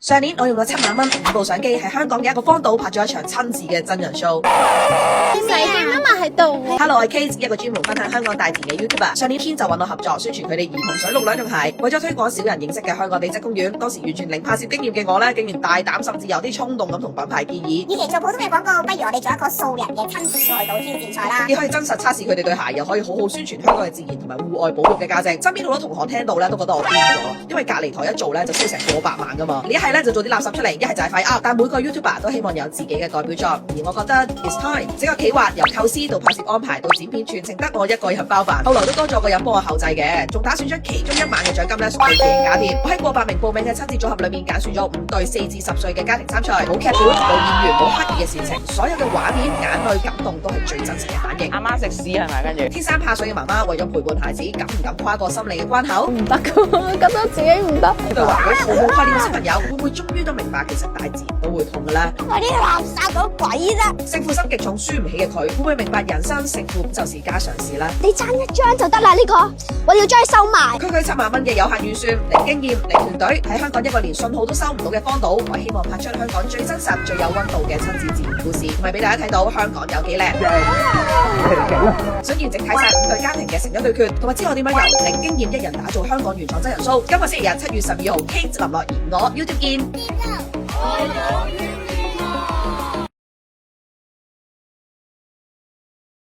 上年我用咗7萬蚊5部相機喺香港嘅一個荒島拍咗一場親子嘅真人 show。細鏡啊嘛喺度。Hello，我係 Kate， 一個專門分享香港大自然嘅 YouTuber。上年天就揾我合作宣傳佢哋兒童水陸兩種鞋，為咗推廣少人認識嘅香港地質公園。當時完全零拍攝經驗嘅我呢，竟然大膽甚至有啲衝動咁同品牌建議，與其做普通嘅廣告，不如我哋做一個素人嘅親子賽島挑戰賽啦。既可以真實測試佢哋對鞋，又可以好好宣傳香港嘅自然同埋戶外保育嘅價值。身邊好多同行聽到呢，都覺得我癲咗，因為隔離台一做呢，就燒成過百萬噶嘛。你一係呢，就做啲垃圾出嚟，一係就係廢噏。但每個 YouTuber 都希望有自己嘅代表作，而我覺得 it's time 整個企劃由構思到拍攝安排到剪片，全程得我一個人包辦。後來都多咗個人幫我後製嘅，仲打算將其中1萬嘅獎金呢送俾贏家添。我喺過百名報名嘅親子組合裏面揀選咗5對4至10歲嘅家庭參賽，冇劇本、冇演員、冇刻意嘅煽情，所有嘅畫面、眼淚、感動都係最真實嘅反應。阿媽食屎係咪？跟住天生怕水嘅媽媽為咗陪伴孩子，敢唔敢跨過心理嘅關口？唔得噶，覺得自己唔得。呢句話好父母概念嘅小朋友會唔會終於都明白，其實大自然都會痛嘅咧？我啲垃圾講鬼啫！勝負心極重、輸唔起嘅佢，會唔會明白人生勝負就是家常事咧？你爭一張就得啦，呢個我要將佢收埋。區7萬蚊嘅有限預算，零經驗、零團隊，喺香港一個連信號都收唔到嘅荒島，我希望拍出香港最真實、最有溫度嘅親子自然故事，唔係俾大家睇到香港有幾靚。想完整睇晒5對家庭嘅成長對決，同埋知我點樣由零經驗一人打造香港原創真人 show。今個星期日7月12號，Kate 林樂兒，我 YouTube 見。